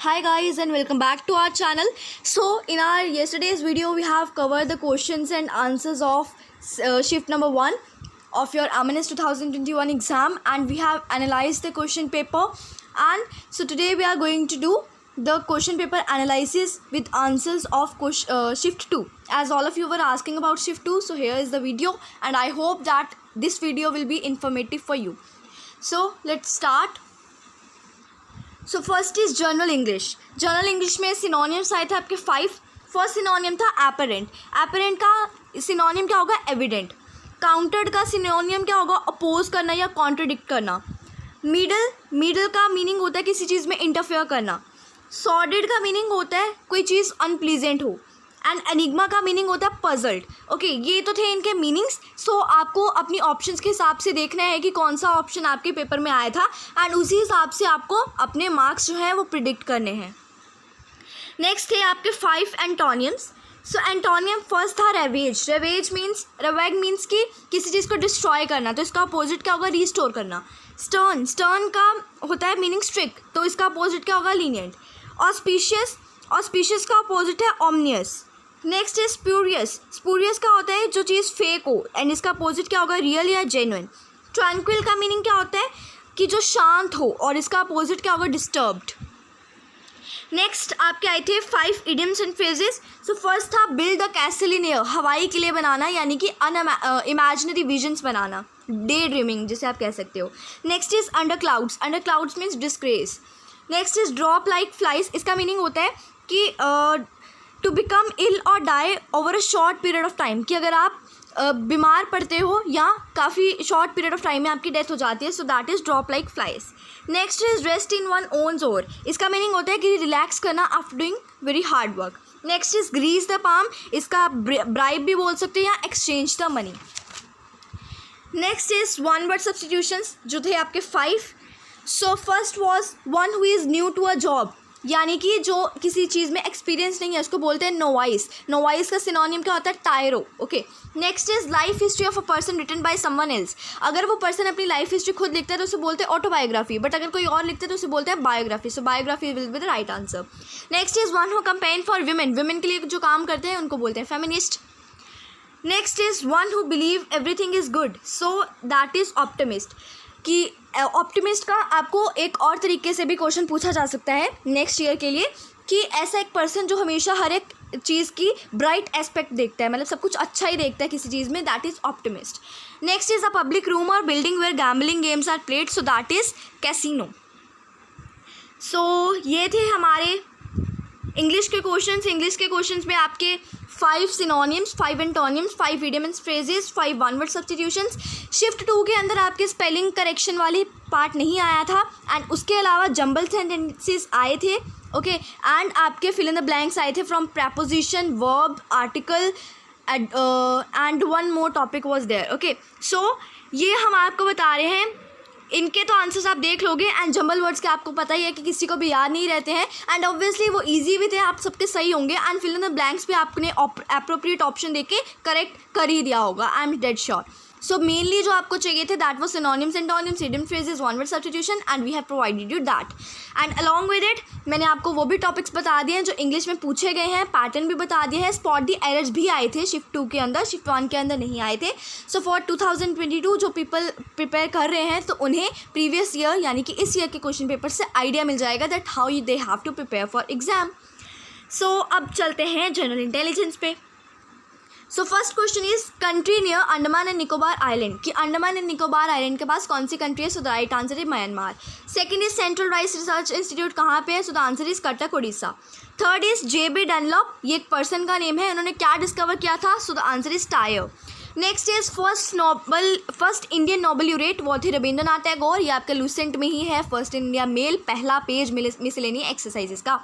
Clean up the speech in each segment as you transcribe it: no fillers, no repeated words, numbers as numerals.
Hi guys and welcome back to our channel. So in our yesterday's video we have covered the questions and answers of shift number 1 of your Amanis 2021 exam, and we have analyzed the question paper, and so today we are going to do the question paper analysis with answers of shift 2, as all of you were asking about shift 2. So here is the video and I hope that this video will be informative for you. So let's start. So first is general English. General English में synonyms आए थे आपके 5. First सिनोनियम था apparent. Apparent का सिनोनियम क्या होगा? Evident. Countered का सिनोनियम क्या होगा? अपोज करना या कॉन्ट्रडिक्ट करना. मिडल का मीनिंग होता है किसी चीज़ में इंटरफेयर करना. सॉर्डेड का मीनिंग होता है कोई चीज़ अनप्लीजेंट हो. एंड एनिग्मा का मीनिंग होता है पजल्ड. ओके, ये तो थे इनके मीनिंग्स. सो आपको अपनी ऑप्शंस के हिसाब से देखना है कि कौन सा ऑप्शन आपके पेपर में आया था, एंड उसी हिसाब से आपको अपने मार्क्स जो हैं वो प्रिडिक्ट करने हैं. नेक्स्ट थे आपके 5 एंटोनियम्स. सो एंटोनियम फर्स्ट था रेवेज. रेवेग मीन्स कि किसी चीज़ को डिस्ट्रॉय करना, तो इसका अपोजिट क्या होगा? रिस्टोर करना. स्टर्न का होता है मीनिंग स्ट्रिक्ट, तो इसका अपोजिट क्या होगा? लीनियंट. ऑस्पिशियस का अपोजिट है ऑमनियस. नेक्स्ट इज स्पूरियस का होता है जो चीज़ फेक हो, एंड इसका अपोजिट क्या होगा? रियल या जेन्युइन. ट्रैंक्विल का मीनिंग क्या होता है? कि जो शांत हो, और इसका अपोजिट क्या होगा? डिस्टर्ब्ड. नेक्स्ट आपके आए थे 5 idioms and phrases. So first था build the castle in air. हवाई किले बनाना, यानी कि इमेजिनरी विजन्स बनाना, डे ड्रीमिंग जिसे आप कह सकते हो. Next is under clouds means disgrace. Next is drop like flies. इसका मीनिंग होता है कि टू बिकम इल और die over a short period of time, कि अगर आप बीमार पड़ते हो या काफ़ी शॉर्ट पीरियड ऑफ टाइम में आपकी डेथ हो जाती है. So that is drop like flies. Next is rest in one own जोर. इसका मीनिंग होता है कि रिलैक्स करना after doing very hard work. Next is grease the palm. इसका आप ब्राइब भी बोल सकते हो या exchange the money. Next is one word substitutions, जो थे आपके 5. So first was one who is new to a job, यानी कि जो किसी चीज़ में एक्सपीरियंस नहीं है उसको बोलते हैं नोवाइस. नोवाइस का सिनोनिम क्या होता है? Tyro. Okay. Next is life history of a person written by someone else. अगर वो पर्सन अपनी लाइफ हिस्ट्री खुद लिखता है तो उसे बोलते हैं ऑटोबायोग्राफी, बट अगर कोई और लिखता है तो उसे बोलते हैं biography. So biography will be the right answer. Next is one who campaign for women के लिए जो काम करते हैं उनको बोलते हैं feminist. Next is one who believe everything is good. So that is optimist. कि ऑप्टिमिस्ट का आपको एक और तरीके से भी क्वेश्चन पूछा जा सकता है नेक्स्ट ईयर के लिए, कि ऐसा एक पर्सन जो हमेशा हर एक चीज़ की ब्राइट एस्पेक्ट देखता है, मतलब सब कुछ अच्छा ही देखता है किसी चीज़ में, that is optimist. Next is a public room और building where gambling games are played. So that is casino. So ये थे हमारे इंग्लिश के क्वेश्चंस में आपके 5 synonyms, 5 antonyms, 5 idioms phrases, 5 one word substitutions. Shift 2 के अंदर आपके स्पेलिंग करेक्शन वाली पार्ट नहीं आया था, एंड उसके अलावा जंबल सेंटेंसेस आए थे. ओके, एंड आपके फिल इन द ब्लैंक्स आए थे from preposition, verb, article, and one more topic was there. Okay, so ये हम आपको बता रहे हैं. इनके तो आंसर्स आप देख लोगे, एंड जंबल वर्ड्स के आपको पता ही है कि किसी को भी याद नहीं रहते हैं, एंड ऑब्वियसली वो इजी भी थे, आप सबके सही होंगे. And fill in the blanks पे आपने अप्रोप्रिएट ऑप्शन देके करेक्ट कर ही दिया होगा, I am dead sure. So mainly जो आपको चाहिए थे दैट वो synonyms, antonyms, idiom phrases, one word substitution, and we have provided you that. And along with it मैंने आपको वो भी टॉपिक्स बता दिए हैं जो इंग्लिश में पूछे गए हैं, पैटर्न भी बता दिया है. स्पॉट दी एरर्स भी आए थे शिफ्ट 2 के अंदर, शिफ्ट 1 के अंदर नहीं आए थे. सो फॉर 2022 जो पीपल प्रिपेयर कर रहे हैं तो उन्हें प्रीवियस ईयर यानी कि इस ईयर के क्वेश्चन पेपर से आइडिया मिल जाएगा that how they have to prepare for exam. So अब चलते हैं जनरल इंटेलिजेंस पे. So first question is country near Andaman and Nicobar island, कि अंडमान एंड निकोबार आइलैंड के पास कौन सी कंट्री है? So the right answer is Myanmar. Second is central rice research institute कहाँ पे है? So the answer is Cuttack, Orissa. Third is JB Dunlop, ये एक person का नेम है, उन्होंने क्या डिस्कवर किया था? So the answer is tyre. Next is first Indian Nobel laureate, वो थे रविंद्रनाथ टैगोर. ये आपके लूसेंट में ही है, फर्स्ट इंडिया मेल, पहला पेज मिसलेनी एक्सरसाइजेस का.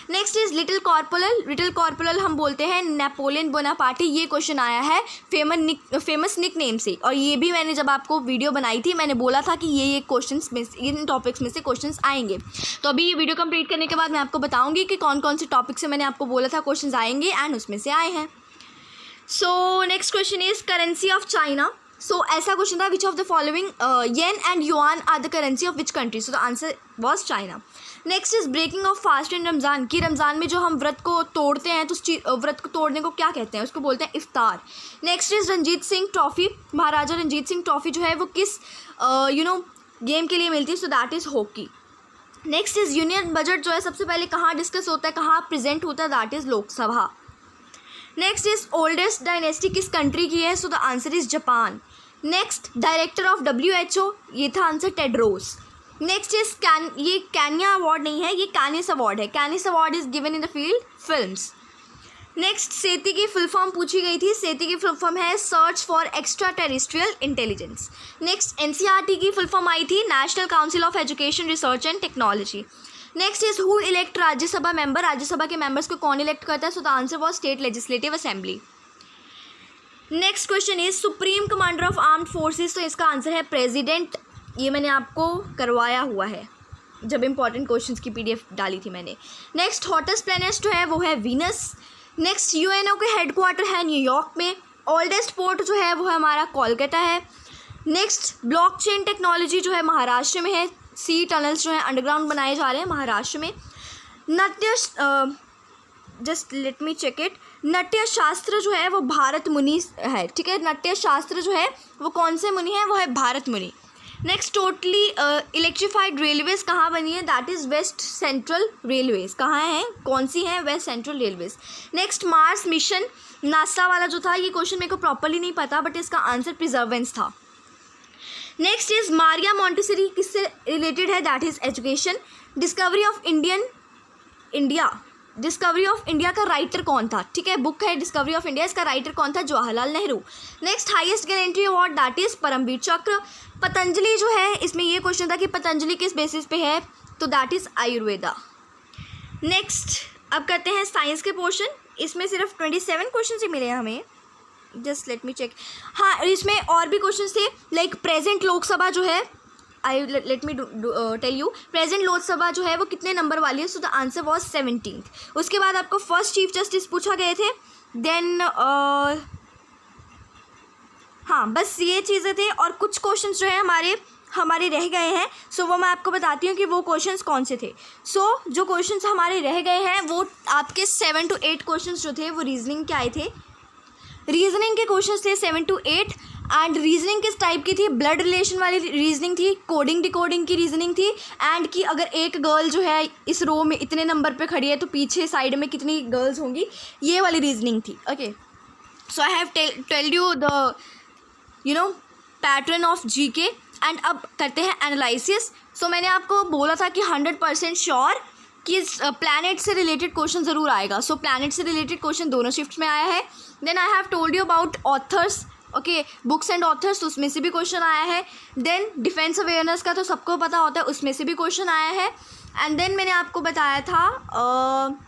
नेक्स्ट इज लिटिल कॉर्पोरल हम बोलते हैं नेपोलियन बोनापार्टी. ये क्वेश्चन आया है फेमस निक नेम से, और ये भी मैंने जब आपको वीडियो बनाई थी मैंने बोला था कि ये क्वेश्चंस में इन टॉपिक्स में से क्वेश्चंस आएंगे. तो अभी ये वीडियो कंप्लीट करने के बाद मैं आपको बताऊंगी कि कौन कौन से टॉपिक से मैंने आपको बोला था क्वेश्चंस आएंगे, एंड उसमें से आए हैं. So next question is currency of China. So ऐसा क्वेश्चन था, which of the following yen and yuan are the currency of which country, so the answer was China. Next is breaking of fast in Ramzan, कि रमज़ान में जो हम व्रत को तोड़ते हैं तो उस व्रत को तोड़ने को क्या कहते हैं, उसको बोलते हैं iftar. Next is Ranjit Singh trophy, Maharaja Ranjit Singh trophy जो है वो किस गेम के लिए मिलती है, so that is hockey. Next is union budget जो है सबसे पहले कहाँ डिस्कस होता है, कहाँ प्रेजेंट होता है, that is Lok Sabha. Next is oldest dynasty किस कंट्री की है, so the answer is Japan. Next director of WHO, ये था आंसर टेड्रोस. नेक्स्ट इज ये कैनिया अवार्ड नहीं है, ये कैनिस अवार्ड है. कैनिस award is given in the field films. Next सेती की फुल फॉर्म पूछी गई थी, सेती की फुल फॉर्म है search for extra terrestrial intelligence. Next NCERT की फुल फॉर्म आई थी national council of education research and technology. Next is who elect Rajya Sabha member, Rajya Sabha के मेंबर्स को कौन इलेक्ट करता है, so the answer was state legislative assembly. Next question is supreme commander of armed forces, तो इसका answer है president. ये मैंने आपको करवाया हुआ है जब इंपॉर्टेंट क्वेश्चंस की PDF डाली थी मैंने. नेक्स्ट हॉटेस्ट प्लैनेट जो है वो है वीनस. नेक्स्ट UNO के हेडक्वार्टर है न्यूयॉर्क में. ओल्डेस्ट पोर्ट जो है वो है हमारा कोलकाता है. नेक्स्ट ब्लॉकचेन टेक्नोलॉजी जो है महाराष्ट्र में है. सी टनल्स जो है अंडरग्राउंड बनाए जा रहे हैं महाराष्ट्र में. नृत्य just let me check it, Natya Shastra जो है वो भारत मुनि है, ठीक है. नाट्य शास्त्र जो है वो कौन से मुनि है, वो है भारत मुनि. नेक्स्ट टोटली इलेक्ट्रीफाइड रेलवेज कहाँ बनी है, that is west central railways. कहाँ है, कौन सी है, west central railways. Next Mars mission NASA वाला जो था, ये क्वेश्चन मेरे को प्रॉपरली नहीं पता बट इसका आंसर प्रिजर्वेंस था. नेक्स्ट इज मारिया मॉन्टेसरी किससे रिलेटेड है, that is education. Discovery of discovery of India का राइटर कौन था, ठीक है, बुक है डिस्कवरी ऑफ इंडिया, इसका राइटर कौन था, Jawaharlal Nehru. Next highest gallantry award that is Paramvir Chakra. Patanjali जो है, इसमें ये क्वेश्चन था कि पतंजलि किस बेसिस पे है, तो दैट इज़ आयुर्वेदा. नेक्स्ट अब करते हैं साइंस के पोर्शन. इसमें सिर्फ 27 क्वेश्चन ही मिले हैं हमें, जस्ट लेट मी चेक. हाँ, इसमें और भी क्वेश्चन थे लाइक प्रेजेंट लोकसभा जो है, let me tell you, present Lok Sabha जो है वो कितने नंबर वाली है, so the answer was 17th. उसके बाद आपको फर्स्ट चीफ जस्टिस पूछा गए थे. देन हाँ, बस ये चीज़ें थे और कुछ क्वेश्चंस जो है हमारे रह गए हैं. सो वो मैं आपको बताती हूँ कि वो क्वेश्चंस कौन से थे. सो जो क्वेश्चंस हमारे रह गए हैं वो आपके 7 to 8 क्वेश्चंस जो थे वो रीजनिंग के आए थे. रीजनिंग के क्वेश्चंस थे 7 to 8. एंड रीजनिंग किस टाइप की थी, ब्लड रिलेशन वाली रीजनिंग थी, कोडिंग डिकोडिंग की रीजनिंग थी, एंड कि अगर एक गर्ल जो है इस रो में इतने नंबर पे खड़ी है तो पीछे साइड में कितनी गर्ल्स होंगी, ये वाली रीजनिंग थी. Okay, so I have tailed you the pattern of GK. And अब करते हैं एनालिसिस. सो मैंने आपको बोला था कि 100% श्योर कि प्लैनेट से रिलेटेड क्वेश्चन ज़रूर आएगा. सो प्लैनेट से रिलेटेड क्वेश्चन दोनों शिफ्ट में आया है. Then I have told you about authors, okay, books and authors, तो उसमें से भी क्वेश्चन आया है. देन डिफेंस अवेयरनेस का तो सबको पता होता है, उसमें से भी क्वेश्चन आया है. एंड देन मैंने आपको बताया था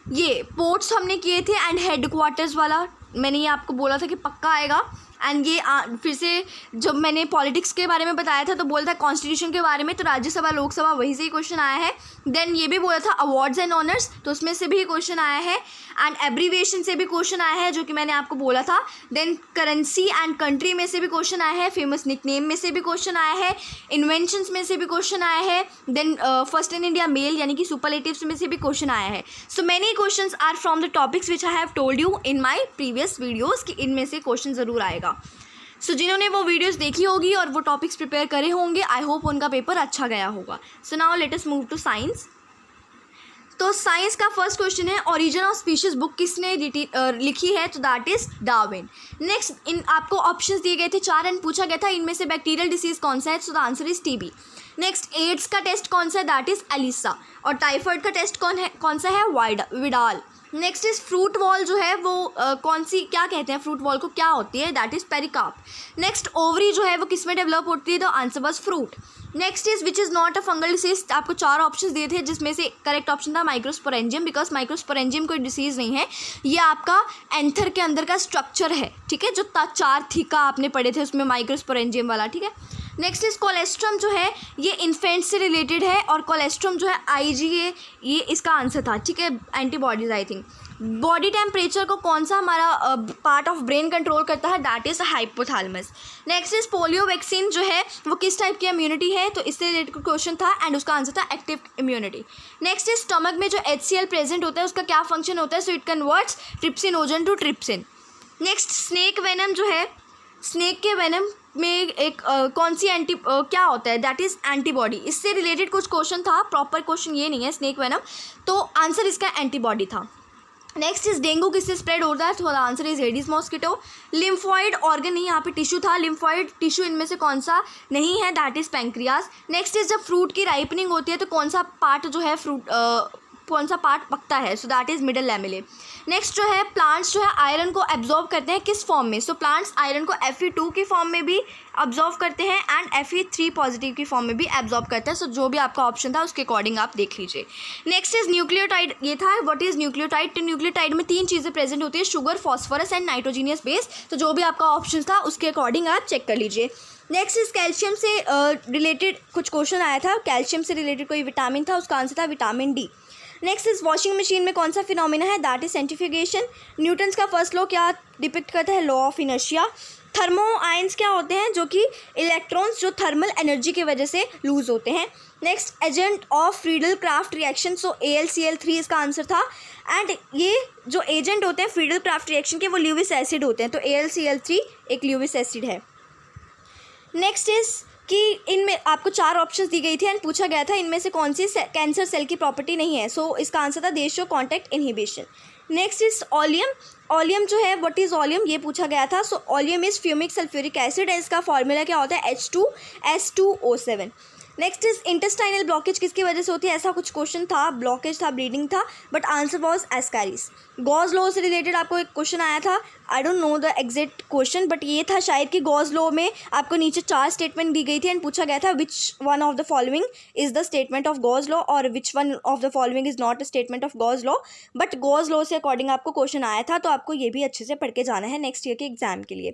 ये पोर्ट्स हमने किए थे एंड हेडक्वार्टर्स वाला मैंने ये आपको बोला था कि पक्का आएगा. एंड ये फिर से जब मैंने पॉलिटिक्स के बारे में बताया था तो बोला था कॉन्स्टिट्यूशन के बारे में, तो राज्यसभा लोकसभा वहीं से ही क्वेश्चन आया है. देन ये भी बोला था अवार्ड्स एंड ऑनर्स, तो उसमें से भी क्वेश्चन आया है. एंड एब्रीविएशन से भी क्वेश्चन आया है जो कि मैंने आपको बोला था. देन करेंसी एंड कंट्री में से भी क्वेश्चन आया है. फेमस निकनेम में से भी क्वेश्चन आया है. इन्वेंशंस में से भी क्वेश्चन आया है. Then first in India male यानी कि सुपरलेटिव्स में से भी क्वेश्चन आया है. So many questions are from the topics which I have told you in my previous videos कि इनमें से क्वेश्चन ज़रूर आएगा. सो जिन्होंने वो वीडियोस देखी होगी और वो टॉपिक्स प्रिपेयर करे होंगे, आई होप उनका पेपर अच्छा गया होगा. So now let us move to science. तो साइंस का फर्स्ट क्वेश्चन है ओरिजिन ऑफ स्पीशीज बुक किसने लिखी है, तो that is Darwin. Next in आपको ऑप्शंस दिए गए थे 4 एंड पूछा गया था इनमें से बैक्टीरियल डिसीज कौन सा है, so the answer is TB. Next AIDS का टेस्ट कौन सा है, दैट इज एलिसा. और टाइफाइड का टेस्ट कौन सा है, Widal. Next is fruit wall जो है वो कौन सी क्या कहते हैं फ्रूट वॉल को, क्या होती है, that is pericarp. Next ovary जो है वो किस में डेवलप होती है, तो answer was fruit. Next is which is not a fungal disease. आपको 4 ऑप्शंस दिए थे जिसमें से करेक्ट ऑप्शन था माइक्रोस्पोरेंजियम, बिकॉज माइक्रोस्पोरेंजियम कोई डिसीज़ नहीं है, ये आपका एंथर के अंदर का स्ट्रक्चर है, ठीक है, जो 4 थीका आपने पढ़े थे उसमें माइक्रोस्पोरेंजियम वाला, ठीक है. नेक्स्ट इज कोलेस्ट्रम जो है ये इन्फेंट से रिलेटेड है, और कोलेस्ट्रम जो है IgA ये इसका आंसर था, ठीक है, antibodies I think. Body temperature को कौन सा हमारा पार्ट ऑफ ब्रेन कंट्रोल करता है, that is hypothalamus. Next is polio vaccine जो है वो किस टाइप की इम्यूनिटी है, तो इससे रिलेटेड क्वेश्चन था एंड उसका आंसर था active immunity. Next is stomach में जो HCl प्रेजेंट होता है उसका क्या फंक्शन होता है, so it converts trypsinogen to trypsin. Next snake venom जो है, स्नेक के वेनम में एक कौन सी क्या होता है, दैट इज़ एंटीबॉडी। इससे रिलेटेड कुछ क्वेश्चन था, प्रॉपर क्वेश्चन ये नहीं है स्नेक वेनम, तो आंसर इसका एंटीबॉडी था। नेक्स्ट इज डेंगू किससे स्प्रेड होता है, तो answer is Aedes mosquito. Lymphoid organ नहीं, यहाँ पे टिश्यू था, लिम्फॉइड टिश्यू इनमें से कौन सा नहीं है, that is pancreas. Next is जब फ्रूट की राइपनिंग होती है तो कौन सा पार्ट जो है कौन सा पार्ट पकता है, so that is middle lamellae. Next जो है प्लांट्स जो है आयरन को एब्जॉर्ब करते हैं किस फॉर्म में, सो प्लांट्स आयरन को Fe2 की फॉर्म में भी एब्जॉर्ब करते हैं एंड Fe3 पॉजिटिव की फॉर्म में भी एब्जॉर्ब करते हैं, सो जो भी आपका ऑप्शन था उसके अकॉर्डिंग आप देख लीजिए। नेक्स्ट इज न्यूक्लियोटाइड, ये था व्हाट इज न्यूक्लियोटाइड। तो न्यूक्लियोटाइड में 3 चीज़ें प्रेजेंट होती है, sugar, phosphorus and nitrogenous base, तो जो भी आपका ऑप्शन था उसके अकॉर्डिंग आप चेक कर लीजिए। नेक्स्ट इज कैल्शियम से रिलेटेड कुछ क्वेश्चन आया था, कैल्शियम से रिलेटेड कोई विटामिन था, उसका आंसर था vitamin D. Next is washing machine में कौन सा फिनोमिना है, दैट इज सेंट्रीफ्यूगेशन। न्यूटन्स का फर्स्ट लॉ क्या डिपिक्ट करता है, law of inertia. Thermo ions क्या होते हैं, जो कि इलेक्ट्रॉन्स जो थर्मल एनर्जी की वजह से लूज होते हैं। Next agent of Friedel craft reaction, so AlCl3 इसका आंसर था। एंड ये जो एजेंट होते हैं फ्रीडल क्राफ्ट रिएक्शन के वो ल्यूविस एसिड होते हैं, तो AlCl3 एक ल्यूविस एसिड है। नेक्स्ट इज कि इनमें आपको 4 ऑप्शंस दी गई थी एंड पूछा गया था इनमें से कौन सी कैंसर सेल की प्रॉपर्टी नहीं है, सो इसका आंसर था दे show contact inhibition. Next is allium. Allium जो है व्हाट इज ऑलियम ये पूछा गया था, सो ऑलियम इज फ्यूमिक सल्फ्यूरिक एसिड है, इसका फॉर्मूला क्या होता है H2S2O7। Next is intestinal blockage किसकी वजह से होती है, ऐसा कुछ क्वेश्चन था, ब्लॉकेज था, ब्लीडिंग था, but answer was Ascaris. Gauss law से रिलेटेड आपको एक क्वेश्चन आया था, I don't know the exact question, but ये था शायद कि गॉस लॉ में आपको नीचे 4 स्टेटमेंट दी गई थी एंड पूछा गया था which one of the following is the statement of Gauss law और which one of the following is not a statement of Gauss law, but Gauss law से अकॉर्डिंग आपको क्वेश्चन आया था, तो आपको ये भी अच्छे से पढ़ के जाना है नेक्स्ट ईयर के एग्जाम के लिए।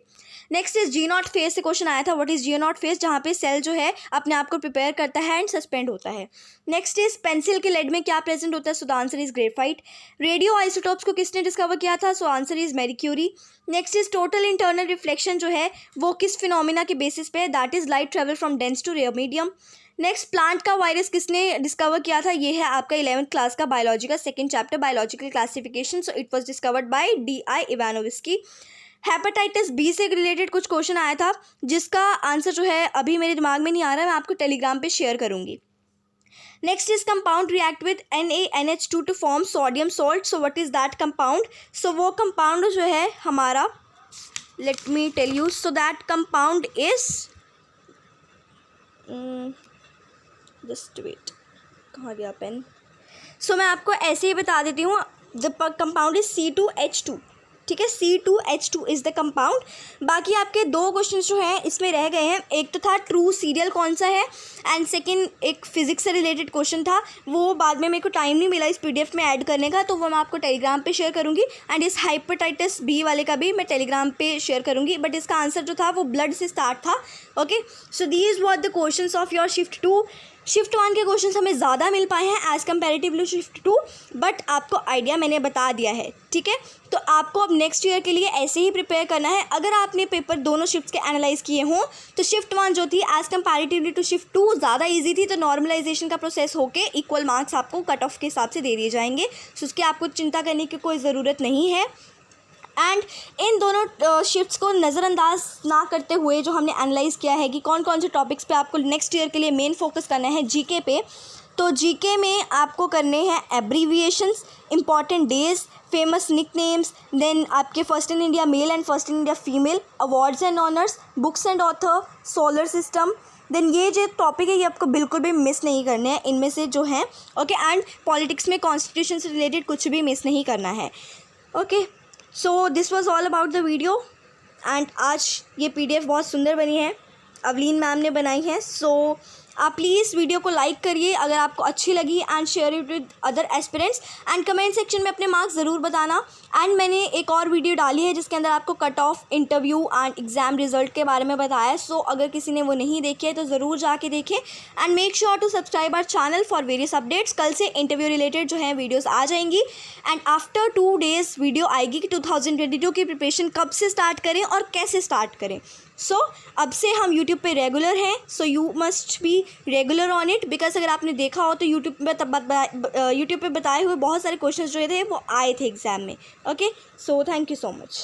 नेक्स्ट इज G0 फेज से क्वेश्चन आया था, व्हाट इज G0 फेज, जहाँ पे सेल जो है अपने आप को प्रिपेयर करता है एंड सस्पेंड होता है। नेक्स्ट इज पेंसिल के लेड में क्या प्रेजेंट होता है, so the answer is graphite. Radio isotopes को किसने डिस्कवर किया था, so answer is Marie Curie. Next is total internal reflection जो है वो किस फिनोमिना के बेसिस पे है, that is light travel from dense to rare medium. Next plant का वायरस किसने डिस्कवर किया था, ये है आपका 11th क्लास का बायोलॉजी का 2nd chapter biological classification, so it was discovered by D.I. Ivanovsky. Hepatitis B से रिलेटेड कुछ क्वेश्चन आया था जिसका आंसर जो है अभी मेरे दिमाग में नहीं आ रहा है, मैं आपको टेलीग्राम पे शेयर करूंगी। Next is compound react with NaNH2 to form sodium salt, so what is that compound, so वो कंपाउंड जो है हमारा, let me tell you, so that compound is just wait, कहाँ गया पेन, सो मैं आपको ऐसे ही बता देती हूँ, द कंपाउंड इज C2H2, ठीक है, C2H2 इज़ द कंपाउंड। बाकी आपके 2 क्वेश्चन जो हैं इसमें रह गए हैं, एक तो था ट्रू सीरियल कौन सा है एंड सेकंड एक फिजिक्स से रिलेटेड क्वेश्चन था, वो बाद में मेरे को टाइम नहीं मिला इस PDF में ऐड करने का, तो वो मैं आपको टेलीग्राम पे शेयर करूंगी। एंड इस हेपेटाइटिस बी वाले का भी मैं टेलीग्राम पे शेयर करूंगी, बट इसका आंसर जो था वो ब्लड से स्टार्ट था। Okay, so these were the questions of your shift 2। Shift 1 के क्वेश्चन हमें ज़्यादा मिल पाए हैं एज़ कम्पेरेटिवली शिफ्ट 2, बट आपको आइडिया मैंने बता दिया है, ठीक है। तो आपको अब नेक्स्ट ईयर के लिए ऐसे ही प्रिपेयर करना है। अगर आपने पेपर दोनों शिफ्ट्स के एनालाइज किए हों तो शिफ्ट 1 जो थी एज़ कम्पेरेटिवली टू शिफ्ट 2 ज़्यादा ईजी थी, तो नॉर्मलाइजेशन का प्रोसेस होके इक्वल मार्क्स आपको कट ऑफ के हिसाब से दे दिए जाएंगे, सो उसकी आपको चिंता करने की कोई ज़रूरत नहीं है। एंड इन दोनों शिफ्ट्स को नज़रअंदाज ना करते हुए जो हमने एनालाइज़ किया है कि कौन कौन से टॉपिक्स पे आपको नेक्स्ट ईयर के लिए मेन फोकस करना है जीके पे, तो जीके में आपको करने हैं abbreviations, important days, famous nicknames, then आपके first in India male and first in India female, awards and honours, books and author, solar system, then ये जो टॉपिक है ये आपको बिल्कुल भी मिस नहीं करने हैं इनमें से जो हैं, ओके। एंड पॉलिटिक्स में कॉन्स्टिट्यूशन से रिलेटेड कुछ भी मिस नहीं करना है, okay. So this was all about the video and आज ये PDF बहुत सुंदर बनी है, अवलीन मैम ने बनाई है, सो आप प्लीज़ वीडियो को लाइक करिए अगर आपको अच्छी लगी and share it with other aspirants and comment section में अपने मार्क्स ज़रूर बताना। एंड मैंने एक और वीडियो डाली है जिसके अंदर आपको cut off, interview and exam result के बारे में बताया है। सो अगर किसी ने वो नहीं देखी है तो ज़रूर जाके देखें and make sure to subscribe our channel for various updates. कल से इंटरव्यू रिलेटेड जो है वीडियोस आ जाएंगी एंड आफ्टर 2 डेज़ वीडियो आएगी कि 2022 की प्रिपरेशन कब से स्टार्ट करें और कैसे स्टार्ट करें। सो अब से हम यूट्यूब पे रेगुलर हैं, so you must be regular on it because अगर आपने देखा हो तो यूट्यूब पे बताए हुए बहुत सारे क्वेश्चंस जो थे वो आए थे एग्ज़ाम में। Okay, so thank you so much.